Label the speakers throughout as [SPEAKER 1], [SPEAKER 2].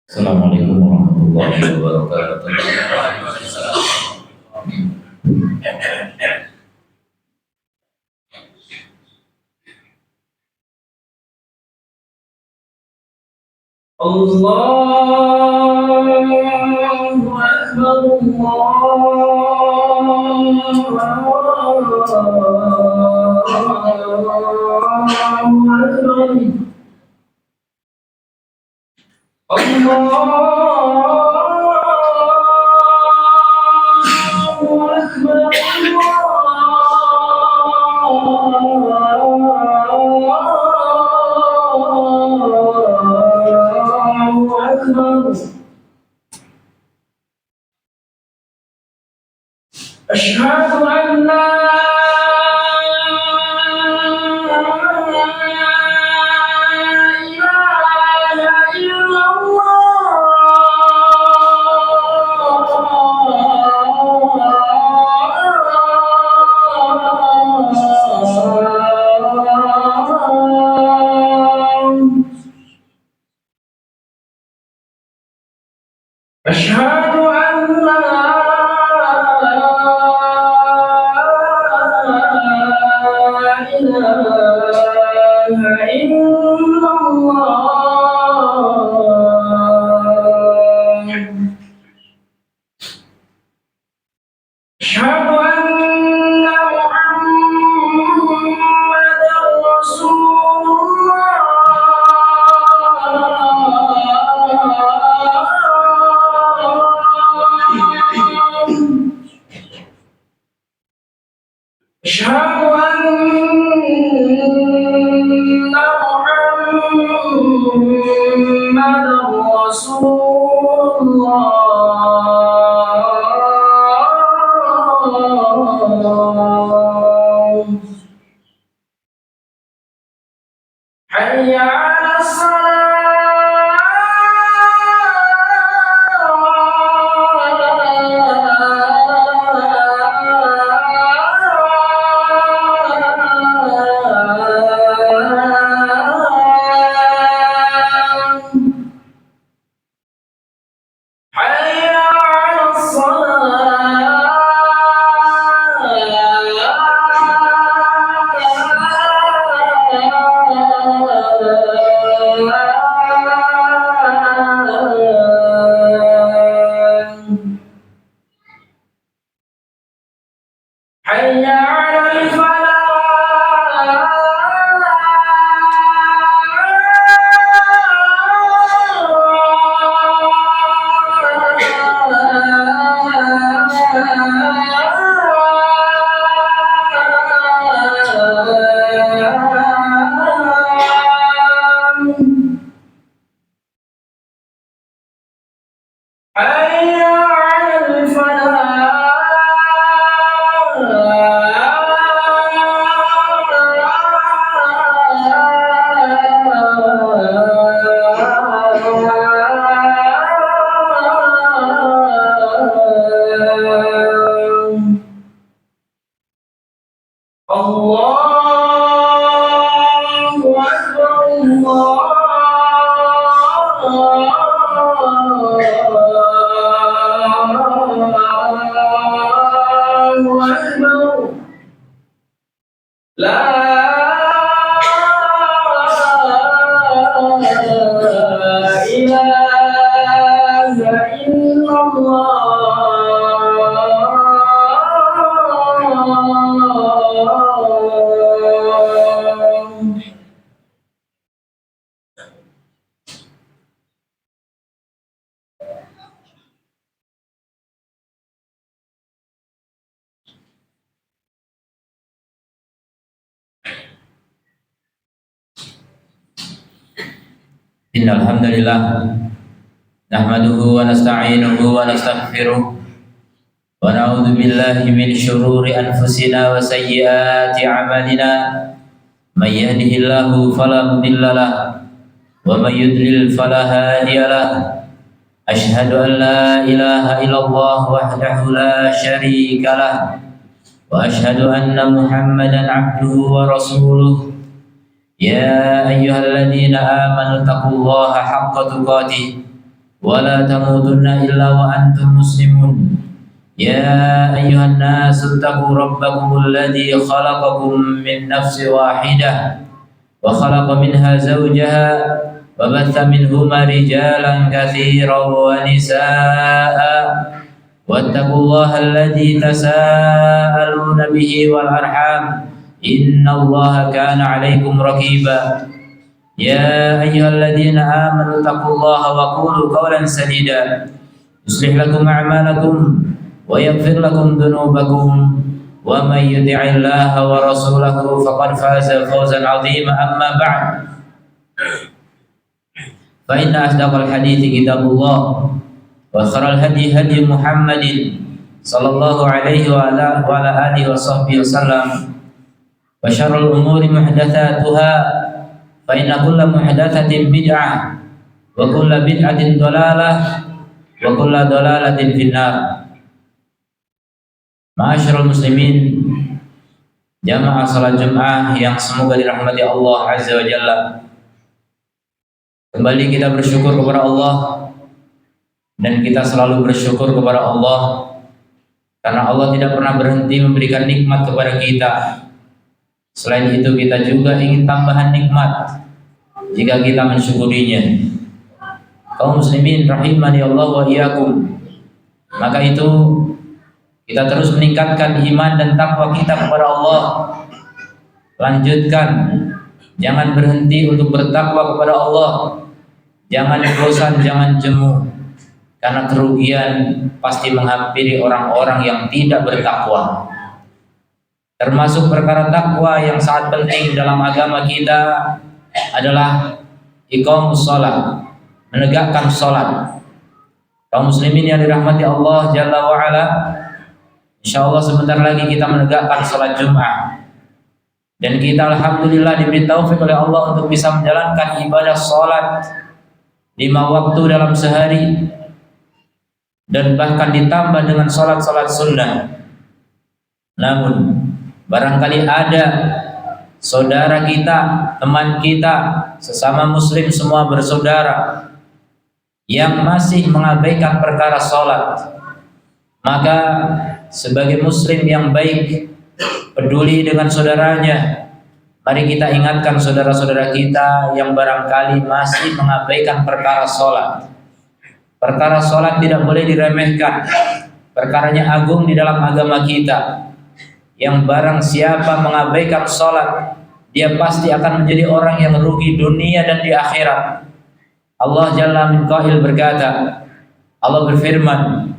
[SPEAKER 1] Assalamualaikum warahmatullahi wabarakatuh. Allahu Akbar, Allahu Akbar. أشهد أن لا إله إلا الله. أشهد أن لا إله إلا الله. أشهد أن محمدا رسول الله. أشهد أن محمدا رسول الله. حي على حي على Allahu Akbar, Allahu Akbar. La ilaha illallah. Innal hamdalillah nahmaduhu wa nasta'inuhu wa nastaghfiruh wa na'udzu billahi min shururi anfusina wa sayyiati a'malina may yahdihillahu fala mudilla lahu wa may yudlil fala hadiya lahu. Asyhadu an la ilaha illallah wahdahu la syarika lahu wa asyhadu anna Muhammadan abduhu wa rasuluh. يا أيها الذين آمنوا اتقوا الله حق تقاته ولا تموتن إلا وأنتم مسلمون يا أيها الناس اتقوا ربكم الذي خلقكم من نفس واحدة وخلق منها زوجها وبث منهما رجالا كثيرا ونساء واتقوا الله الذي تساءلون به والأرحام إن الله كان عليكم رقيبا يا أيها الذين آمنوا اتقوا الله وقولوا قولا سديدا يصلح لكم أعمالكم ويغفر لكم ذنوبكم ومن يطع الله ورسوله فقد فاز فوزا عظيما أما بعد فإن أصدق الحديث كتاب الله وخير الهدي هدي محمد صلى الله عليه وعلى آله وصحبه وسلم وشر الأمور محدثاتها فإن كل محدثة بدعة وكل بدعة ضلالة وكل ضلالة في النار. Ma'asyiral muslimin, jamaah salat Jumat yang semoga dirahmati Allah Azza wa Jalla. Kembali kita bersyukur kepada Allah, dan kita selalu bersyukur kepada Allah karena Allah tidak pernah berhenti memberikan nikmat kepada kita. Selain itu kita juga ingin tambahan nikmat jika kita mensyukurinya. Kaum muslimin rahimani Allah wa iyyakum. Maka itu kita terus meningkatkan iman dan takwa kita kepada Allah. Lanjutkan, jangan berhenti untuk bertakwa kepada Allah. Jangan bosan, jangan jemu, karena kerugian pasti menghampiri orang-orang yang tidak bertakwa. Termasuk perkara takwa yang sangat penting dalam agama kita adalah iqamus shalah, menegakkan salat. Kaum muslimin yang dirahmati Allah Jalla wa Ala, insyaallah sebentar lagi kita menegakkan salat Jumat. Dan kita alhamdulillah diberi taufik oleh Allah untuk bisa menjalankan ibadah salat 5 waktu dalam sehari, dan bahkan ditambah dengan salat-salat sunnah. Namun barangkali ada saudara kita, teman kita, sesama muslim semua bersaudara yang masih mengabaikan perkara salat. Maka sebagai muslim yang baik, peduli dengan saudaranya, mari kita ingatkan saudara-saudara kita yang barangkali masih mengabaikan perkara salat. Perkara salat tidak boleh diremehkan. Perkaranya agung di dalam agama kita. Yang barang siapa mengabaikan salat, dia pasti akan menjadi orang yang rugi dunia dan di akhirat. Allah Jalla min qail berkata, Allah berfirman,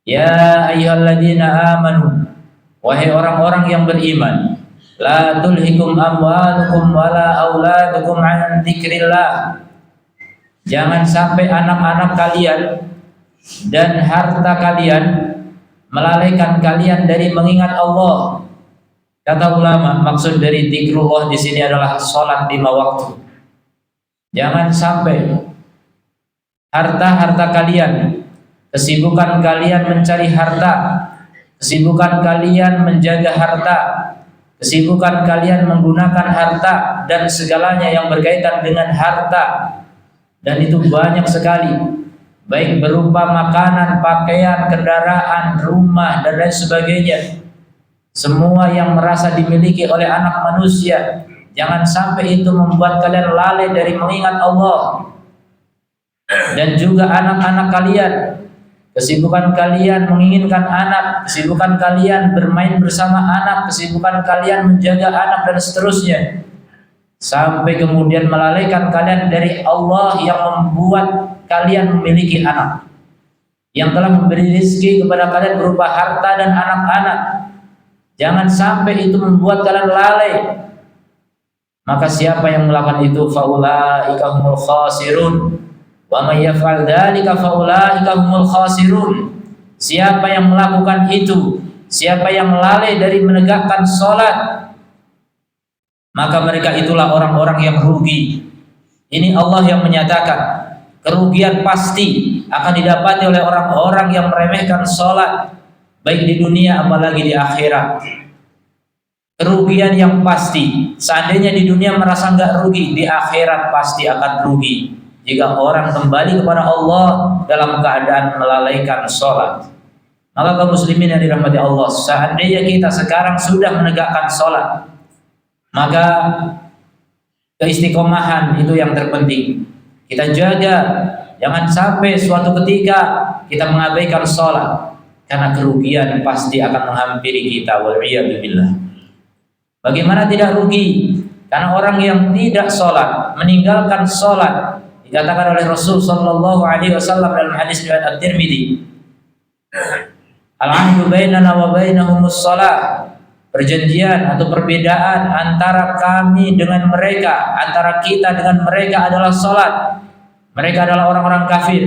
[SPEAKER 1] ya ayyuhalladzina amanu, wahai orang-orang yang beriman, la tulhikum amwalukum wala auladukum an dzikrillah. Jangan sampai anak-anak kalian dan harta kalian melalaikan kalian dari mengingat Allah. Kata ulama, maksud dari dzikrullah di sini adalah salat 5 waktu. Jangan sampai harta-harta kalian, kesibukan kalian mencari harta, kesibukan kalian menjaga harta, kesibukan kalian menggunakan harta dan segalanya yang berkaitan dengan harta, dan itu banyak sekali, baik berupa makanan, pakaian, kendaraan, rumah, dan lain sebagainya. Semua yang merasa dimiliki oleh anak manusia, jangan sampai itu membuat kalian lalai dari mengingat Allah. Dan juga anak-anak kalian, kesibukan kalian menginginkan anak, kesibukan kalian bermain bersama anak, kesibukan kalian menjaga anak, dan seterusnya, sampai kemudian melalaikan kalian dari Allah yang membuat kalian memiliki anak, yang telah memberi rezeki kepada kalian berupa harta dan anak-anak. Jangan sampai itu membuat kalian lalai. Maka siapa yang melakukan itu, faulaika humul khasirun, wa may yaf'al dzalika faulaika humul khasirun. Siapa yang melakukan itu, siapa yang lalai dari menegakkan salat, maka mereka itulah orang-orang yang rugi. Ini Allah yang menyatakan kerugian pasti akan didapati oleh orang-orang yang meremehkan salat, baik di dunia apalagi di akhirat. Kerugian yang pasti. Seandainya di dunia merasa enggak rugi, di akhirat pasti akan rugi. jika orang kembali kepada Allah dalam keadaan melalaikan sholat. Maka kaum muslimin yang dirahmati Allah, seandainya kita sekarang sudah menegakkan sholat, maka keistiqomahan itu yang terpenting. Kita jaga, jangan sampai suatu ketika kita mengabaikan sholat, karena kerugian pasti akan menghampiri kita. Wal'iyadzubillah. Bagaimana tidak rugi? Karena orang yang tidak sholat, meninggalkan sholat, dikatakan oleh Rasul Sallallahu Alaihi Wasallam dalam hadis riwayat At-Tirmidzi, al-ahdu bainana wa bainahumus shalah, perjanjian atau perbedaan antara kami dengan mereka, antara kita dengan mereka adalah sholat. Mereka adalah orang-orang kafir.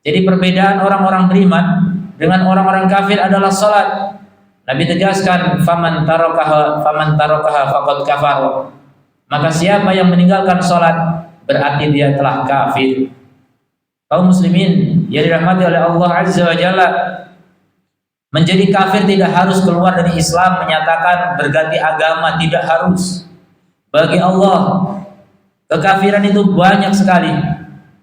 [SPEAKER 1] Jadi perbedaan orang-orang beriman dengan orang-orang kafir adalah sholat. Nabi tegaskan, faman tarakaha faqad kafar. Maka siapa yang meninggalkan sholat, berarti dia telah kafir. Kaum muslimin yang dirahmati oleh Allah Azza wa Jalla, menjadi kafir tidak harus keluar dari Islam, menyatakan berganti agama, tidak harus. Bagi Allah, kekafiran itu banyak sekali.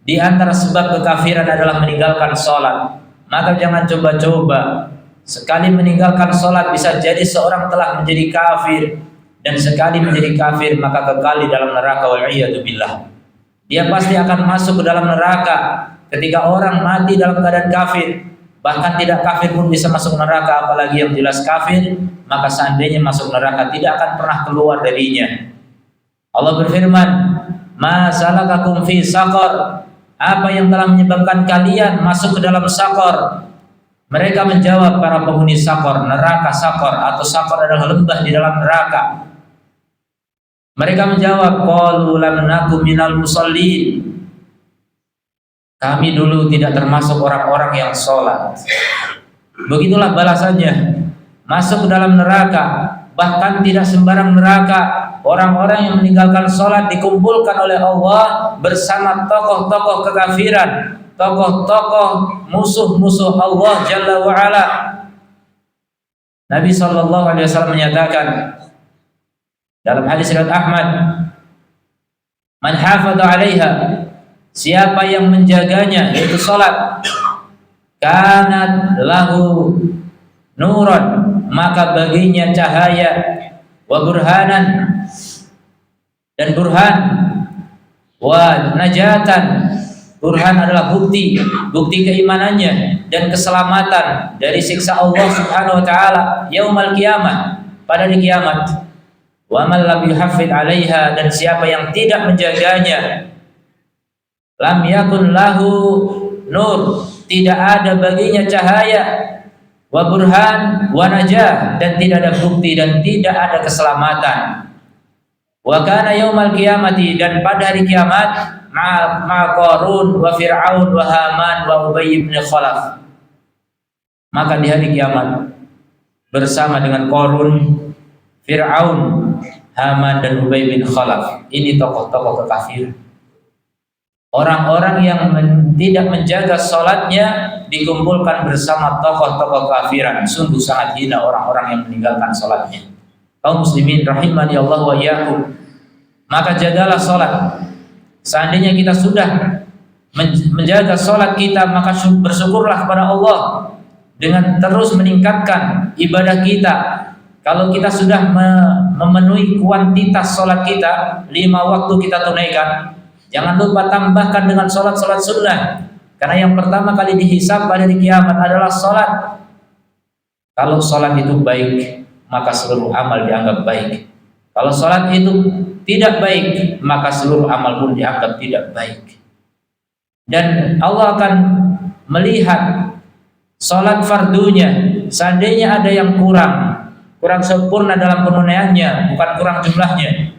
[SPEAKER 1] Di antara sebab kekafiran adalah meninggalkan sholat. Maka jangan coba-coba. Sekali meninggalkan sholat bisa jadi seorang telah menjadi kafir, dan sekali menjadi kafir maka kekal di dalam neraka. Wal'iyadzubillah. Dia pasti akan masuk ke dalam neraka. Ketika orang mati dalam keadaan kafir, bahkan tidak kafir pun bisa masuk neraka, apalagi yang jelas kafir, maka seandainya masuk neraka tidak akan pernah keluar darinya. Allah berfirman, ma salakakum fi saqar, apa yang telah menyebabkan kalian masuk ke dalam saqar? Mereka menjawab, para penghuni saqar, neraka saqar, atau saqar adalah lembah di dalam neraka. Mereka menjawab, qalu lam nakum minal musallin, kami dulu tidak termasuk orang-orang yang sholat. Begitulah balasannya, masuk ke dalam neraka. Bahkan tidak sembarang neraka, orang-orang yang meninggalkan sholat dikumpulkan oleh Allah bersama tokoh-tokoh kekafiran, tokoh-tokoh musuh-musuh Allah Jalla wa'ala. Nabi SAW menyatakan dalam hadis riwayat Ahmad, man hafadha 'alaiha, siapa yang menjaganya, yaitu salat, kanat lahu nuran, maka baginya cahaya, wa burhanan, dan burhan, wa najatan, burhan adalah bukti keimanannya dan keselamatan dari siksa Allah Subhanahu wa taala yaumal qiyamah, pada di kiamat. Wa man lam yuhaffid 'alaiha, dan siapa yang tidak menjaganya, lam yakun lahu nur, tidak ada baginya cahaya, wa burhan, wa najah, dan tidak ada bukti dan tidak ada keselamatan. Wa kana yaumal qiyamati, dan pada hari kiamat, ma Qarun wa Fir'aun wa Haman wa Ubay bin Khalaf, maka di hari kiamat bersama dengan Qarun, Fir'aun, Haman, dan Ubay bin Khalaf. Ini tokoh-tokoh kekafiran. Orang-orang yang tidak menjaga sholatnya dikumpulkan bersama tokoh-tokoh kafiran. Sungguh sangat hina orang-orang yang meninggalkan sholatnya. Kaum muslimin rahimani Allah wa iyyakum, maka jagalah sholat. Seandainya kita sudah menjaga sholat kita, maka bersyukurlah kepada Allah dengan terus meningkatkan ibadah kita. Kalau kita sudah memenuhi kuantitas sholat kita, 5 waktu kita tunaikan, jangan lupa tambahkan dengan sholat-sholat sunnah. Karena yang pertama kali dihisab pada hari kiamat adalah sholat. Kalau sholat itu baik, maka seluruh amal dianggap baik. Kalau sholat itu tidak baik, maka seluruh amal pun dianggap tidak baik. Dan Allah akan melihat sholat fardunya. Seandainya ada yang kurang sempurna dalam penunaiannya, bukan kurang jumlahnya,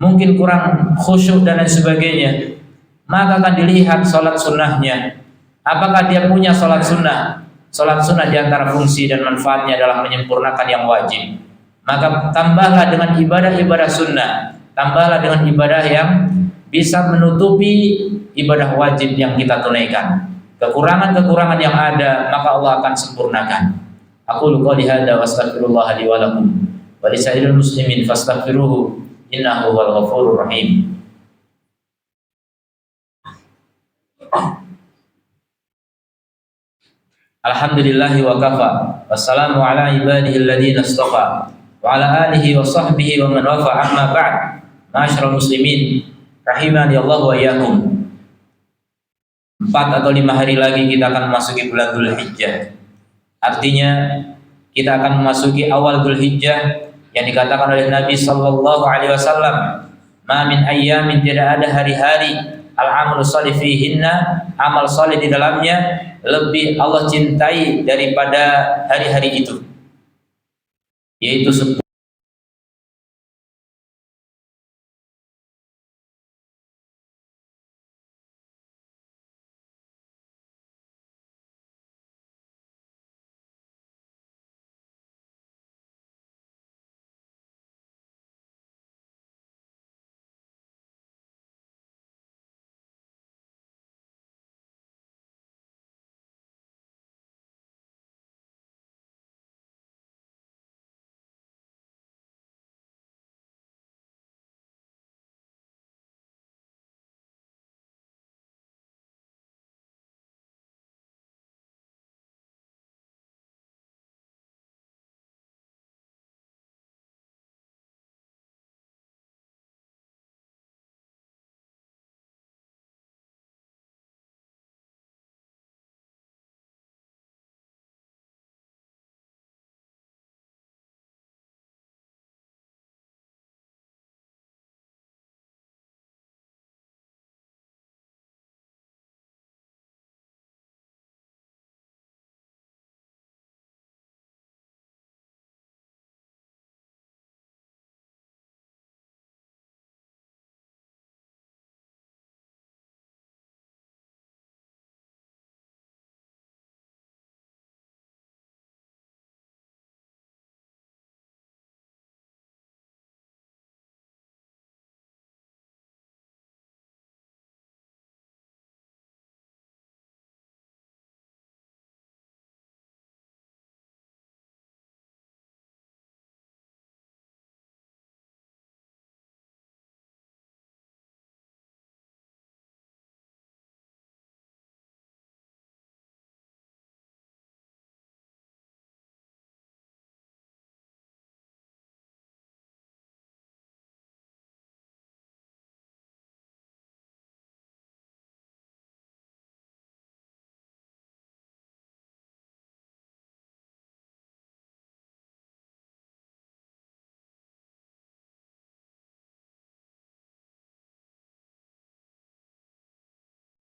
[SPEAKER 1] mungkin kurang khusyuk dan lain sebagainya, maka akan dilihat sholat sunnahnya. Apakah dia punya sholat sunnah? Sholat sunnah diantara fungsi dan manfaatnya adalah menyempurnakan yang wajib. Maka tambahlah dengan ibadah-ibadah sunnah, tambahlah dengan ibadah yang bisa menutupi ibadah wajib yang kita tunaikan. Kekurangan-kekurangan yang ada, maka Allah akan sempurnakan. Aqulu qouli hadza wa astaghfirullah li wa lakum wa lisairil muslimin fastaghfiruhu innahu huwal ghafurur rahim. Alhamdulillahi wa kafa. Wassalamu ala ibadihi alladhina istafa. Wa ala alihi wa sahbihi wa man wafa, amma ba'd. Ma'asyiral muslimin, rahimani Allah wa iyyakum. 4 atau 5 hari lagi kita akan memasuki bulan Dzulhijjah. Artinya kita akan memasuki awal Dzulhijjah yang dikatakan oleh Nabi sallallahu alaihi wasallam, "Ma min ayyamin," tidak ada hari-hari, al-amalu shalih fihinna, amal saleh di dalamnya lebih Allah cintai daripada hari-hari itu, yaitu